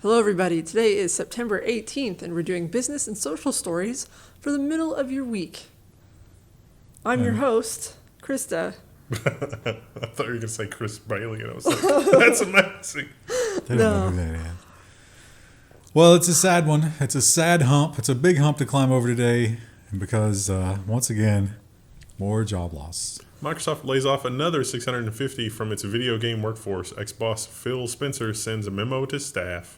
Hello, everybody. Today is September 18th, and we're doing business and social stories for the middle of your week. I'm your host, Krista. I thought you were going to say Chris Bailey, and I was like, that's amazing. They don't know who that is. Well, it's a sad one. It's a sad hump. It's a big hump to climb over today because, once again, more job loss. Microsoft lays off another 650 from its video game workforce. Ex-boss Phil Spencer sends a memo to staff.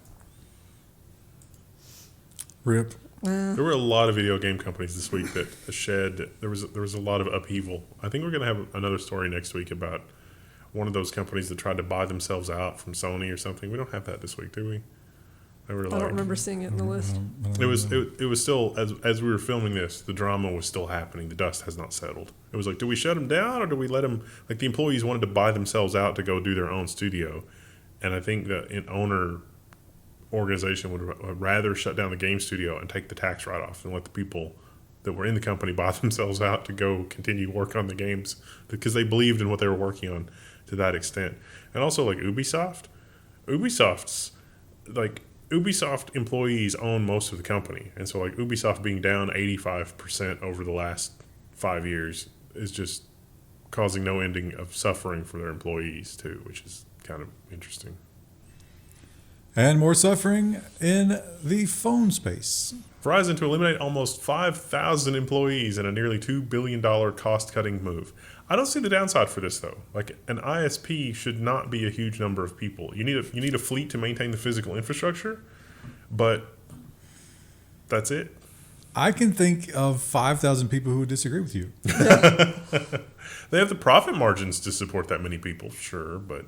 RIP. There were a lot of video game companies this week that shed. There was a lot of upheaval. I think we're going to have another story next week about one of those companies that tried to buy themselves out from Sony or something. We don't have that this week, do we? I don't remember seeing it in the list. It was still, as we were filming this, the drama was still happening. The dust has not settled. It was like, do we shut them down or do we let them, like the employees wanted to buy themselves out to go do their own studio. And I think that an owner organization would rather shut down the game studio and take the tax write-off and let the people that were in the company buy themselves out to go continue work on the games because they believed in what they were working on to that extent. And also like Ubisoft employees own most of the company. And so like Ubisoft being down 85% over the last 5 years is just causing no ending of suffering for their employees too, which is kind of interesting. And more suffering in the phone space. Verizon to eliminate almost 5,000 employees in a nearly $2 billion cost-cutting move. I don't see the downside for this, though. Like, an ISP should not be a huge number of people. You need a fleet to maintain the physical infrastructure, but that's it. I can think of 5,000 people who would disagree with you. They have the profit margins to support that many people, sure, but...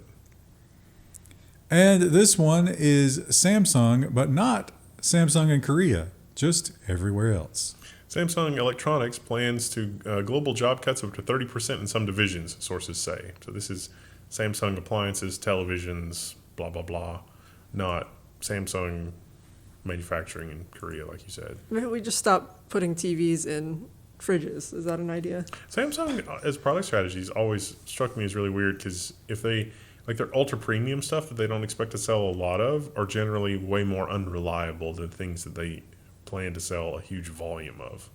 And this one is Samsung, but not Samsung in Korea, just everywhere else. Samsung Electronics plans to global job cuts up to 30% in some divisions, sources say. So this is Samsung appliances, televisions, blah, blah, blah, not Samsung manufacturing in Korea, like you said. Maybe we just stop putting TVs in fridges. Is that an idea? Samsung, as product strategies, always struck me as really weird because if they... like their ultra premium stuff that they don't expect to sell a lot of are generally way more unreliable than things that they plan to sell a huge volume of.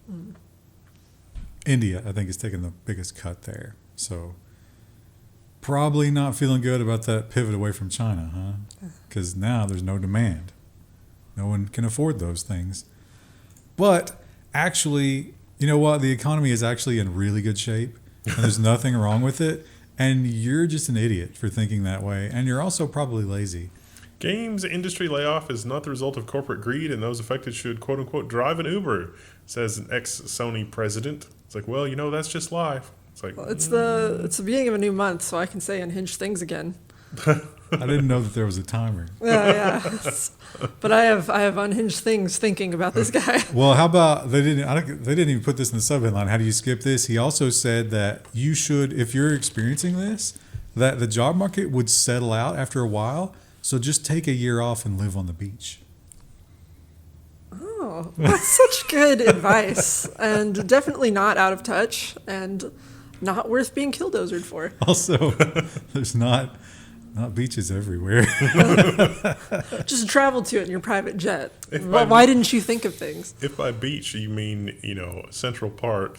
India, I think, is taking the biggest cut there. So probably not feeling good about that pivot away from China, huh? Because now there's no demand. No one can afford those things. But actually, you know what? The economy is actually in really good shape, and there's nothing wrong with it. And you're just an idiot for thinking that way. And you're also probably lazy. Games industry layoff is not the result of corporate greed, and those affected should, quote unquote, drive an Uber, says an ex-Sony president. It's like, well, that's just life. It's like, Well, it's the beginning of a new month, so I can say unhinged things again. I didn't know that there was a timer. Yeah. But I have unhinged things thinking about this guy. Well, how about they didn't even put this in the subheadline. How do you skip this? He also said that you should, if you're experiencing this, that the job market would settle out after a while. So just take a year off and live on the beach. Oh, that's such good advice, and definitely not out of touch, and not worth being killdozered for. Also, there's not beaches everywhere. Just travel to it in your private jet. Why Why didn't you think of things? if by beach you mean, Central Park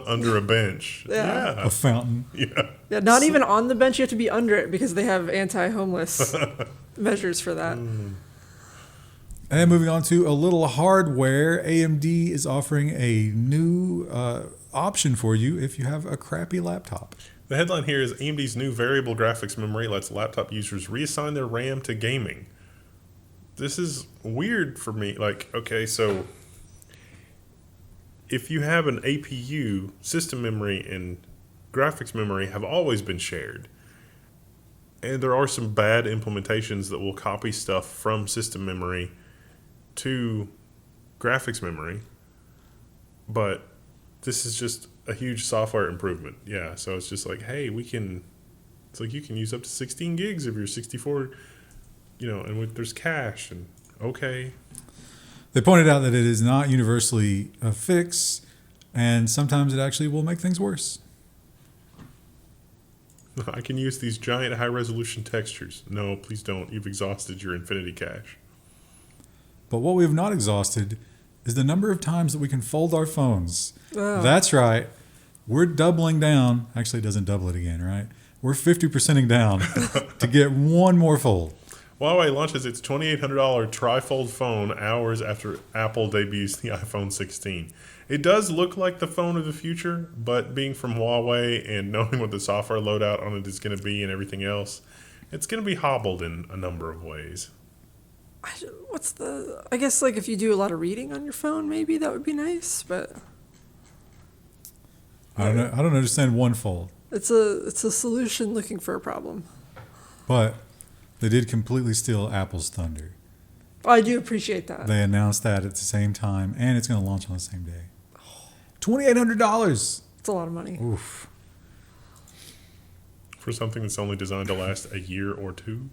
under a bench. Yeah. A fountain. Yeah. Yeah, not even on the bench. You have to be under it because they have anti-homeless measures for that. And moving on to a little hardware, AMD is offering a new option for you if you have a crappy laptop. The headline here is AMD's new variable graphics memory lets laptop users reassign their RAM to gaming. This is weird for me. Like, okay, so if you have an APU, system memory and graphics memory have always been shared. And there are some bad implementations that will copy stuff from system memory to graphics memory. But this is just a huge software improvement. Yeah, so it's just like, hey, it's like you can use up to 16 gigs of your 64, and there's cache, and okay. They pointed out that it is not universally a fix, and sometimes it actually will make things worse. I can use these giant high-resolution textures. No, please don't. You've exhausted your infinity cache. But what we have not exhausted is the number of times that we can fold our phones. Oh. That's right. We're doubling down. Actually, it doesn't double it again, right? We're 50%ing down to get one more fold. Huawei launches its $2,800 trifold phone hours after Apple debuts the iPhone 16. It does look like the phone of the future, but being from Huawei and knowing what the software loadout on it is going to be and everything else, it's going to be hobbled in a number of ways. I guess like if you do a lot of reading on your phone, maybe that would be nice, but I don't know. I don't understand one fold. it's a solution looking for a problem. But they did completely steal Apple's thunder. I do appreciate that. They announced that at the same time, and it's going to launch on the same day. $2,800. It's a lot of money. Oof. For something that's only designed to last a year or two.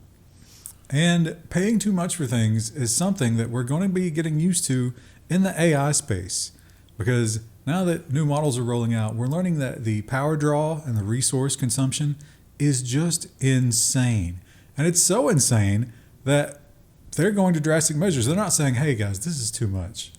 And paying too much for things is something that we're going to be getting used to in the AI space. Because now that new models are rolling out, we're learning that the power draw and the resource consumption is just insane. And it's so insane that they're going to drastic measures. They're not saying, hey, guys, this is too much.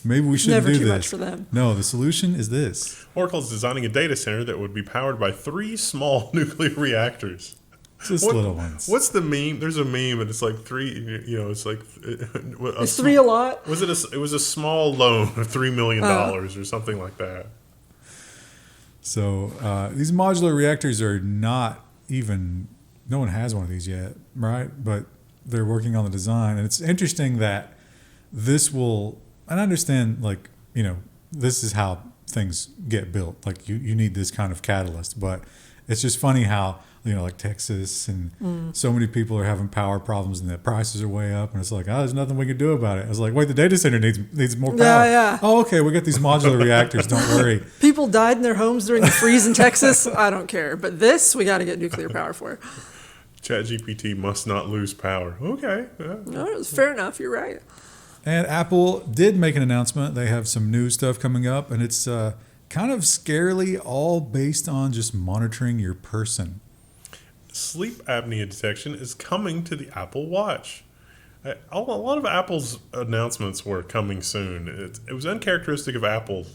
Maybe we shouldn't Never do too this. much for them. No, the solution is this. Oracle's designing a data center that would be powered by 3 small nuclear reactors. Just little ones. What's the meme? There's a meme, and it's like 3. You know, it's like Is 3 a lot? It was a small loan of $3 million or something like that. So these modular reactors are not even. No one has one of these yet, right? But they're working on the design, and it's interesting that this will. And I understand, like, you know, this is how things get built. Like, you need this kind of catalyst. But it's just funny how, you know, like Texas and so many people are having power problems and the prices are way up. And it's like, there's nothing we can do about it. I was like, wait, the data center needs more power. Yeah. Oh, okay, we got these modular reactors. Don't worry. People died in their homes during the freeze in Texas. I don't care. But this, we got to get nuclear power for. ChatGPT must not lose power. Okay. No, it's fair enough. You're right. And Apple did make an announcement. They have some new stuff coming up, and it's kind of scarily all based on just monitoring your person. Sleep apnea detection is coming to the Apple Watch. A lot of Apple's announcements were coming soon. It was uncharacteristic of Apple,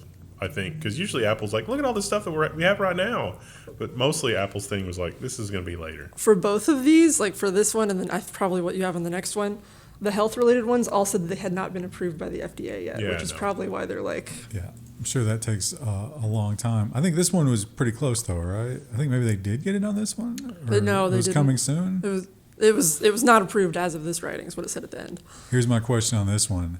I think, because usually Apple's like, look at all this stuff that we have right now. But mostly Apple's thing was like, this is going to be later. For both of these, like for this one and then probably what you have on the next one, the health-related ones all said they had not been approved by the FDA yet, which is probably why they're like... Yeah, I'm sure that takes a long time. I think this one was pretty close, though, right? I think maybe they did get it on this one? But no, they was didn't. Coming soon? It was not approved as of this writing is what it said at the end. Here's my question on this one.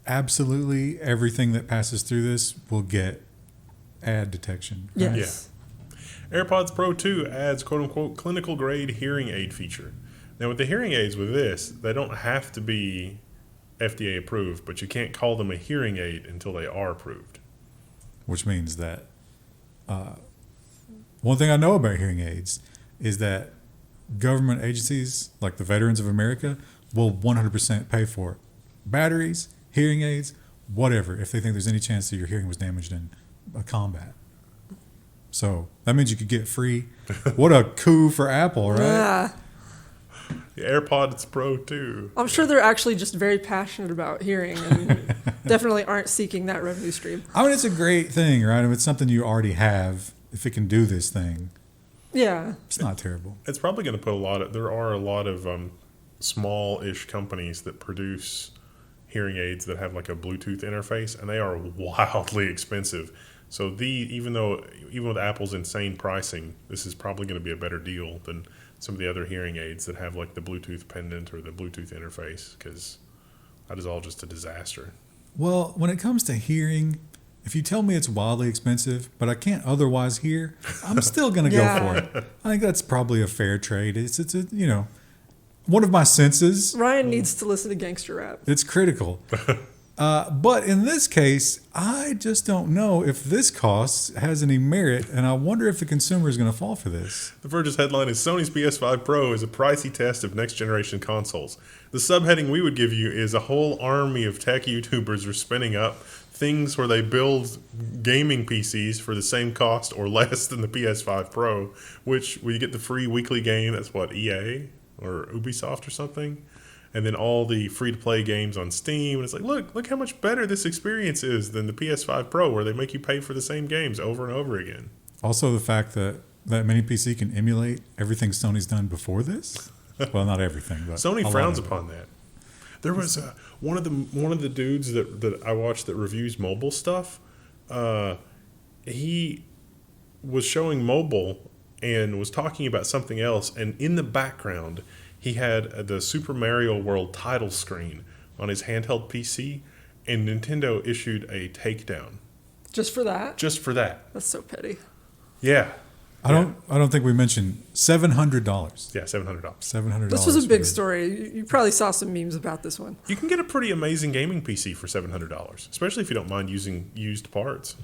Absolutely everything that passes through this will get ad detection. Right? Yes. Yeah. AirPods Pro 2 adds quote-unquote clinical-grade hearing aid feature. Now, with the hearing aids with this, they don't have to be FDA approved, but you can't call them a hearing aid until they are approved. Which means that one thing I know about hearing aids is that government agencies like the Veterans of America will 100% pay for it. Batteries, hearing aids, whatever, if they think there's any chance that your hearing was damaged in a combat. So that means you could get free. What a coup for Apple, right? Yeah. The AirPods Pro 2. I'm sure they're actually just very passionate about hearing and definitely aren't seeking that revenue stream. I mean, it's a great thing, right? If it's something you already have, if it can do this thing, Yeah. it's not terrible. It's probably going to put there are a lot of small-ish companies that produce hearing aids that have like a Bluetooth interface, and they are wildly expensive. So even with Apple's insane pricing, this is probably going to be a better deal than some of the other hearing aids that have like the Bluetooth pendant or the Bluetooth interface, because that is all just a disaster. Well, when it comes to hearing, if you tell me it's wildly expensive, but I can't otherwise hear, I'm still going to Yeah. go for it. I think that's probably a fair trade. It's one of my senses. Ryan needs to listen to gangster rap. It's critical. But in this case, I just don't know if this cost has any merit, and I wonder if the consumer is going to fall for this. The Verge's headline is Sony's PS5 Pro is a pricey test of next-generation consoles. The subheading we would give you is a whole army of tech YouTubers are spinning up things where they build gaming PCs for the same cost or less than the PS5 Pro, which we get the free weekly game, that's what, EA or Ubisoft or something? and then all the free-to-play games on Steam. And it's like, look how much better this experience is than the PS5 Pro, where they make you pay for the same games over and over again. Also, the fact that mini PC can emulate everything Sony's done before this. Well, not everything, but Sony frowns upon that. There was one of the dudes that I watched that reviews mobile stuff. He was showing mobile and was talking about something else, and in the background he had the Super Mario World title screen on his handheld PC, and Nintendo issued a takedown. Just for that? Just for that. That's so petty. Yeah. I don't think we mentioned $700. Yeah, $700. $700. This was a big story. You probably saw some memes about this one. You can get a pretty amazing gaming PC for $700, especially if you don't mind using used parts.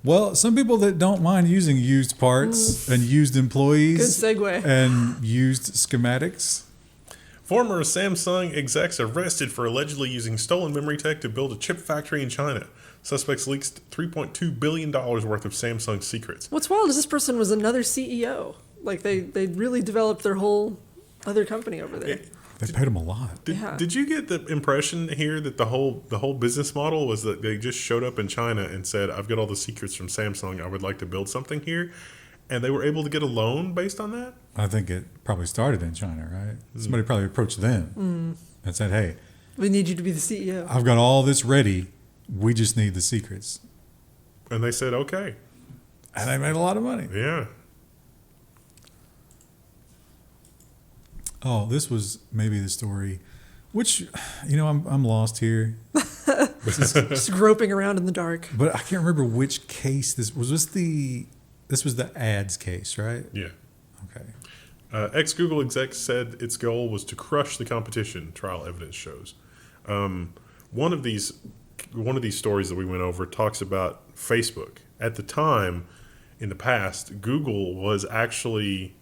Well, some people that don't mind using used parts and used employees. Good segue. And used schematics. Former Samsung execs arrested for allegedly using stolen memory tech to build a chip factory in China. Suspects leaked $3.2 billion worth of Samsung secrets. What's wild is this person was another CEO. Like, they really developed their whole other company over there. They paid them a lot. Did you get the impression here that the whole business model was that they just showed up in China and said, I've got all the secrets from Samsung, I would like to build something here? And they were able to get a loan based on that? I think it probably started in China, right? Somebody probably approached them and said, hey, we need you to be the CEO. I've got all this ready. We just need the secrets. And they said, okay. And they made a lot of money. Yeah. Oh, this was maybe the story, which, I'm lost here. Just groping around in the dark. But I can't remember which case this was. This was the ads case, right? Yeah. Okay. Ex-Google exec said its goal was to crush the competition, trial evidence shows. One of these stories that we went over talks about Facebook. At the time, in the past, Google was actually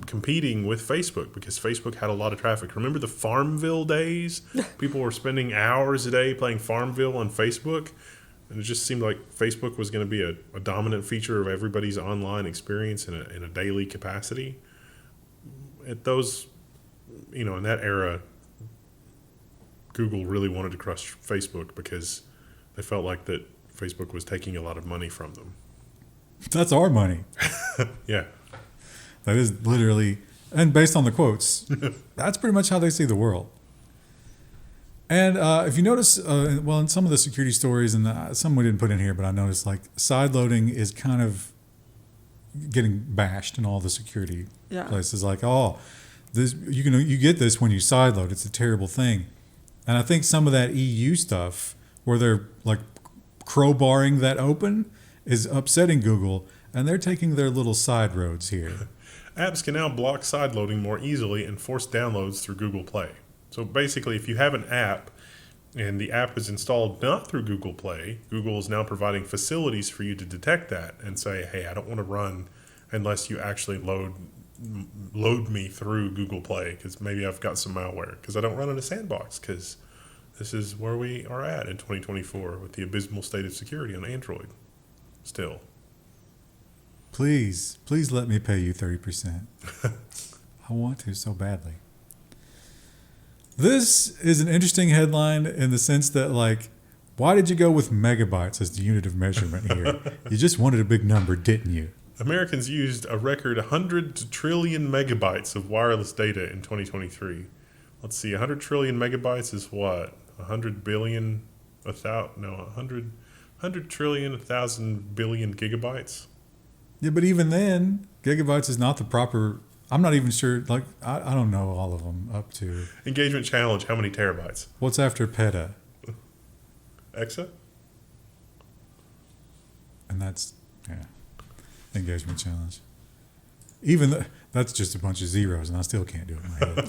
competing with Facebook because Facebook had a lot of traffic. Remember the Farmville days? People were spending hours a day playing Farmville on Facebook, and it just seemed like Facebook was going to be a dominant feature of everybody's online experience in a daily capacity. At those, in that era, Google really wanted to crush Facebook because they felt like that Facebook was taking a lot of money from them. That's our money. Yeah. That is literally, and based on the quotes, that's pretty much how they see the world. And if you notice, in some of the security stories, and some we didn't put in here, but I noticed like sideloading is kind of getting bashed in all the security places. Like, this you get this when you sideload. It's a terrible thing. And I think some of that EU stuff where they're like crowbarring that open is upsetting Google, and they're taking their little side roads here. Apps can now block sideloading more easily and force downloads through Google Play. So basically, if you have an app and the app is installed not through Google Play, Google is now providing facilities for you to detect that and say, hey, I don't want to run unless you actually load me through Google Play because maybe I've got some malware because I don't run in a sandbox because this is where we are at in 2024 with the abysmal state of security on Android still. Please let me pay you 30%. I want to so badly. This is an interesting headline in the sense that, like, why did you go with megabytes as the unit of measurement here? You just wanted a big number, didn't you? Americans used a record 100 trillion megabytes of wireless data in 2023. Let's see, 100 trillion megabytes is what? 100 billion, 100 trillion, 1,000 billion gigabytes? Yeah, but even then, gigabytes is not the proper... I'm not even sure, like, I don't know all of them up to... Engagement challenge, how many terabytes? What's after peta? Exa? And that's, engagement challenge. Even that's just a bunch of zeros, and I still can't do it in my head.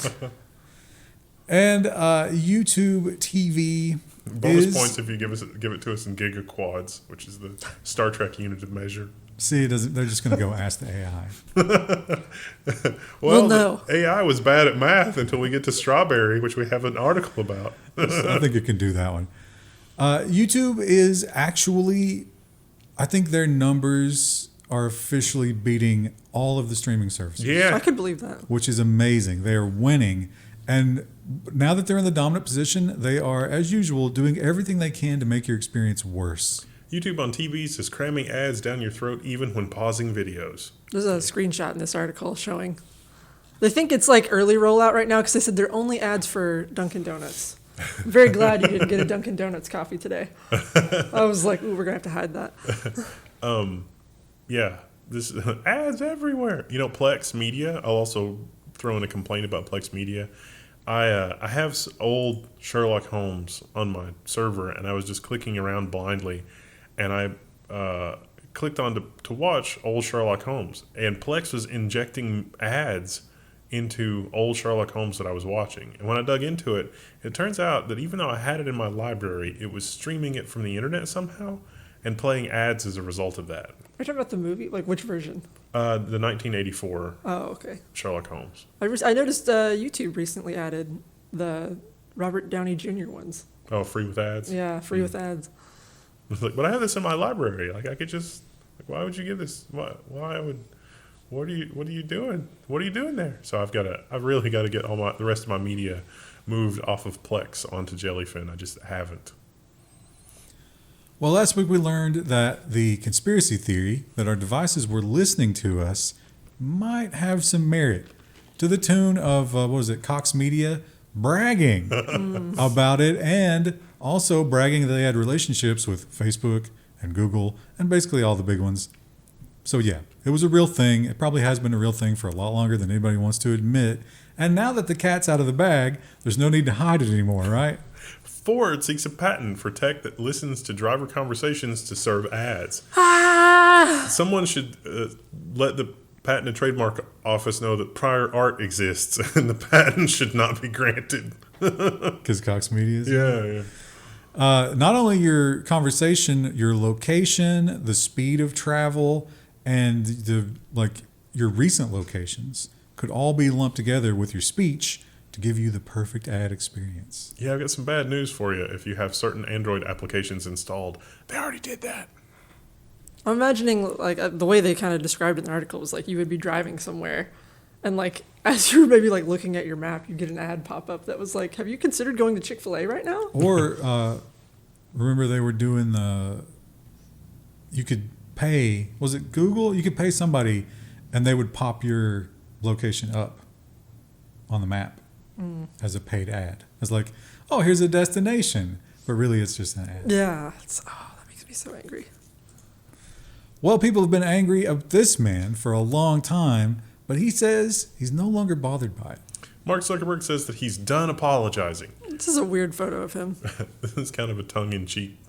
And YouTube TV Bonus points if you give it to us in gigaquads, which is the Star Trek unit of measure. See, they're just going to go ask the AI. Well, no. AI was bad at math until we get to strawberry, which we have an article about. I think it can do that one. YouTube is actually, I think their numbers are officially beating all of the streaming services. Yeah. I could believe that. Which is amazing. They are winning. And now that they're in the dominant position, they are, as usual, doing everything they can to make your experience worse. YouTube on TVs is cramming ads down your throat even when pausing videos. There's a screenshot in this article showing. They think it's like early rollout right now because they said they're only ads for Dunkin' Donuts. I'm very glad you didn't get a Dunkin' Donuts coffee today. I was like, ooh, we're going to have to hide that. Yeah, this ads everywhere. You know, Plex Media. I'll also throw in a complaint about Plex Media. I have old Sherlock Holmes on my server, and I was just clicking around blindly, and I clicked on to watch old Sherlock Holmes, and Plex was injecting ads into old Sherlock Holmes that I was watching. And when I dug into it, it turns out that even though I had it in my library, it was streaming it from the internet somehow and playing ads as a result of that. Are you talking about the movie? Like which version? The 1984 okay. Sherlock Holmes. I noticed YouTube recently added the Robert Downey Jr. ones. Oh, free with ads? Yeah, free with ads. Like, but I have this in my library. Like, I could just, like, why would you give this? What are you doing? What are you doing there? So I've really got to get the rest of my media moved off of Plex onto Jellyfin. I just haven't. Well, last week we learned that the conspiracy theory that our devices were listening to us might have some merit, to the tune of, Cox Media bragging about it, and also bragging that they had relationships with Facebook and Google and basically all the big ones. So yeah, it was a real thing. It probably has been a real thing for a lot longer than anybody wants to admit. And now that the cat's out of the bag, there's no need to hide it anymore, right? Ford seeks a patent for tech that listens to driver conversations to serve ads. Someone should let the Patent and Trademark Office know that prior art exists and the patent should not be granted. Because Cox Media is? Yeah. Not only your conversation, your location, the speed of travel, and your recent locations could all be lumped together with your speech to give you the perfect ad experience. Yeah, I've got some bad news for you. If you have certain Android applications installed, they already did that. I'm imagining the way they kind of described it in the article was like you would be driving somewhere, and like as you're maybe like looking at your map, you get an ad pop up that was like, "Have you considered going to Chick-fil-A right now?" Or remember they were doing you could pay, was it Google? You could pay somebody, and they would pop your location up on the map as a paid ad. It's like, oh, here's a destination, but really it's just an ad. Yeah, that makes me so angry. Well, people have been angry at this man for a long time, but he says he's no longer bothered by it. Mark Zuckerberg says that he's done apologizing. This is a weird photo of him. This is kind of a tongue-in-cheek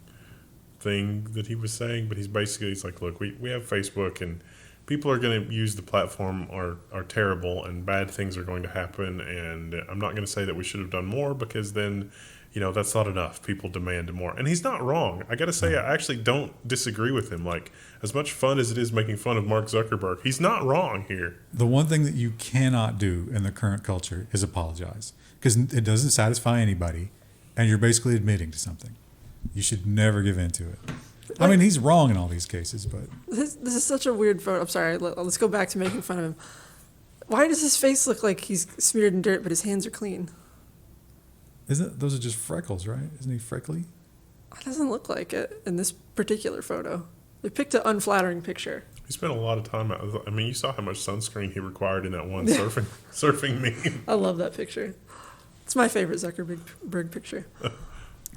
thing that he was saying, but he's like, look, we have Facebook, and people are going to use the platform are terrible, and bad things are going to happen, and I'm not going to say that we should have done more, because then, that's not enough. People demand more. And he's not wrong. I got to say, I actually don't disagree with him. Like, as much fun as it is making fun of Mark Zuckerberg, he's not wrong here. The one thing that you cannot do in the current culture is apologize, because it doesn't satisfy anybody, and you're basically admitting to something. You should never give in to it. I mean, he's wrong in all these cases, but... This is such a weird photo. I'm sorry. Let's go back to making fun of him. Why does his face look like he's smeared in dirt, but his hands are clean? Those are just freckles, right? Isn't he freckly? It doesn't look like it in this particular photo. They picked an unflattering picture. He spent a lot of time out. I mean, you saw how much sunscreen he required in that one surfing meme. I love that picture. It's my favorite Zuckerberg picture.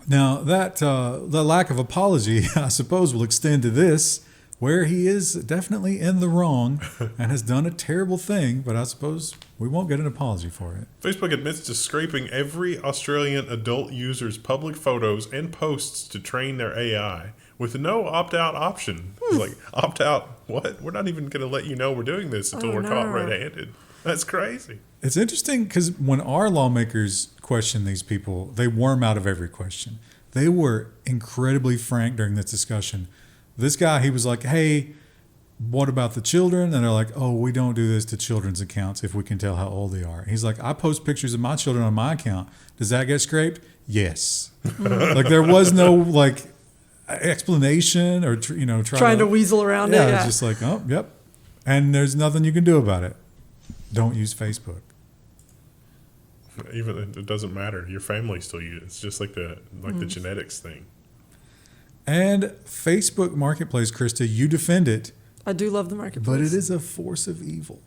Now, the lack of apology, I suppose, will extend to this, where he is definitely in the wrong and has done a terrible thing, but I suppose we won't get an apology for it. Facebook admits to scraping every Australian adult user's public photos and posts to train their AI with no opt-out option. It's like, opt-out? What? We're not even going to let you know we're doing this until we're caught red-handed. That's crazy. It's interesting because when our lawmakers question these people, they worm out of every question. They were incredibly frank during this discussion. This guy, he was like, hey, what about the children? And they're like, oh, we don't do this to children's accounts if we can tell how old they are. And he's like, I post pictures of my children on my account. Does that get scraped? Yes. Like there was no explanation or Trying to weasel around it. It's just like, oh, yep. And there's nothing you can do about it. Don't use Facebook. Even it doesn't matter. Your family still use it. It's just like the genetics thing. And Facebook Marketplace, Krista, you defend it. I do love the marketplace. But it is a force of evil.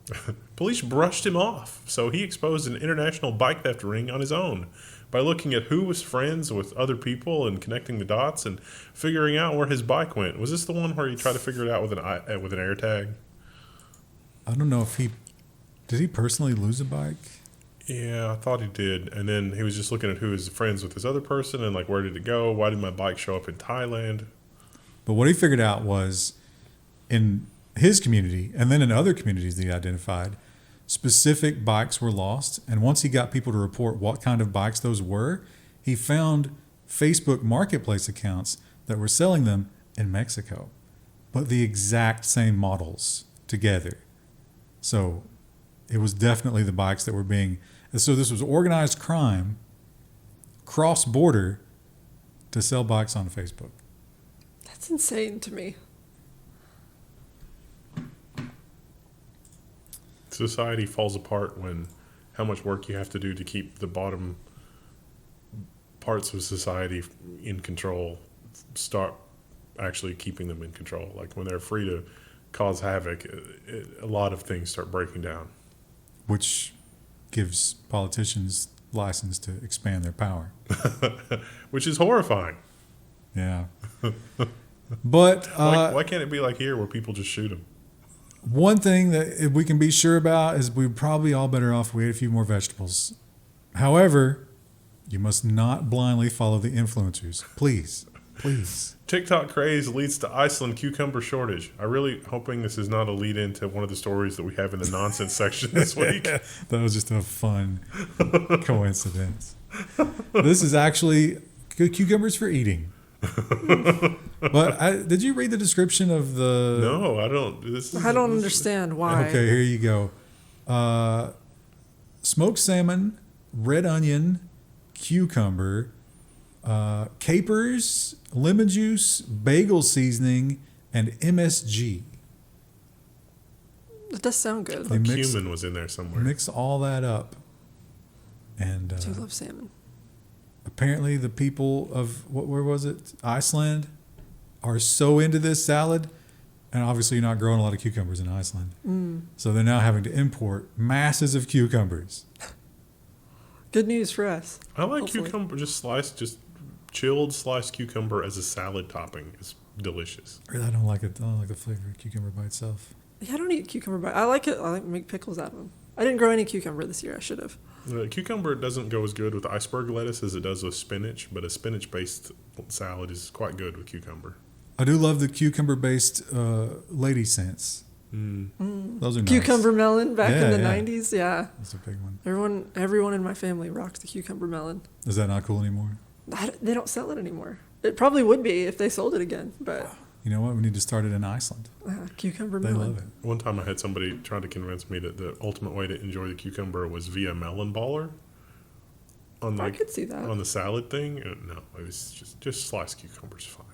Police brushed him off, so he exposed an international bike theft ring on his own by looking at who was friends with other people and connecting the dots and figuring out where his bike went. Was this the one where he tried to figure it out with an air tag? I don't know if did he personally lose a bike? Yeah, I thought he did. And then he was just looking at who was friends with this other person and like, where did it go? Why did my bike show up in Thailand? But what he figured out was in his community and then in other communities that he identified, specific bikes were lost. And once he got people to report what kind of bikes those were, he found Facebook Marketplace accounts that were selling them in Mexico, but the exact same models together. So it was definitely the bikes that were being... So this was organized crime, cross-border, to sell bikes on Facebook. That's insane to me. Society falls apart when how much work you have to do to keep the bottom parts of society in control start actually keeping them in control. Like when they're free to cause havoc, a lot of things start breaking down. Which gives politicians license to expand their power. Which is horrifying. Yeah. But why can't it be like here where people just shoot them? One thing that we can be sure about is we're probably all better off if we ate a few more vegetables. However, you must not blindly follow the influencers. Please. Please. TikTok craze leads to Iceland cucumber shortage. I'm really hoping this is not a lead into one of the stories that we have in the nonsense section this week. That was just a fun coincidence. This is actually good cucumbers for eating. But did you read the description of the... No, I don't. I don't understand why. Okay, here you go. Smoked salmon, red onion, cucumber, capers, lemon juice, bagel seasoning, and MSG. It does sound good. Cumin was in there somewhere. Mix all that up. And I do love salmon. Apparently the people of, where was it? Iceland are so into this salad. And obviously you're not growing a lot of cucumbers in Iceland. So they're now having to import masses of cucumbers. Good news for us. I like cucumber, just chilled sliced cucumber as a salad topping is delicious. Really, I don't like it. I don't like the flavor of cucumber by itself. Yeah, I don't eat cucumber, but I like it. I like to make pickles out of them. I didn't grow any cucumber this year. I should have. Cucumber doesn't go as good with iceberg lettuce as it does with spinach, but a spinach-based salad is quite good with cucumber. I do love the cucumber-based lady scents. Those are nice. Cucumber melon back in the 90s. Yeah. That's a big one. Everyone in my family rocks the cucumber melon. Is that not cool anymore? They don't sell it anymore. It probably would be if they sold it again, but... You know what? We need to start it in Iceland. Cucumber They melon. love it. One time I had somebody trying to convince me that the ultimate way to enjoy the cucumber was via melon baller. I could see that. On the salad thing. No, it was just sliced cucumbers fine.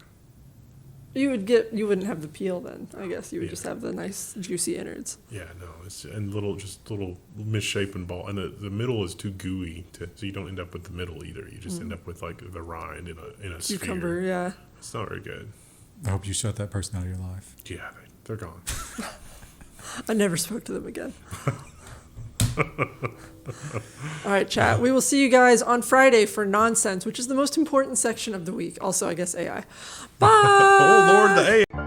You wouldn't have the peel then. I guess you would just have the nice juicy innards. Yeah, no, it's little misshapen ball, and the middle is too gooey, so you don't end up with the middle either. You just end up with like the rind in a cucumber. sphere. Yeah, it's not very good. I hope you shut that person out of your life. Yeah, they're gone. I never spoke to them again. All right, chat. We will see you guys on Friday for nonsense, which is the most important section of the week. Also, I guess AI. Bye. Oh Lord, the AI.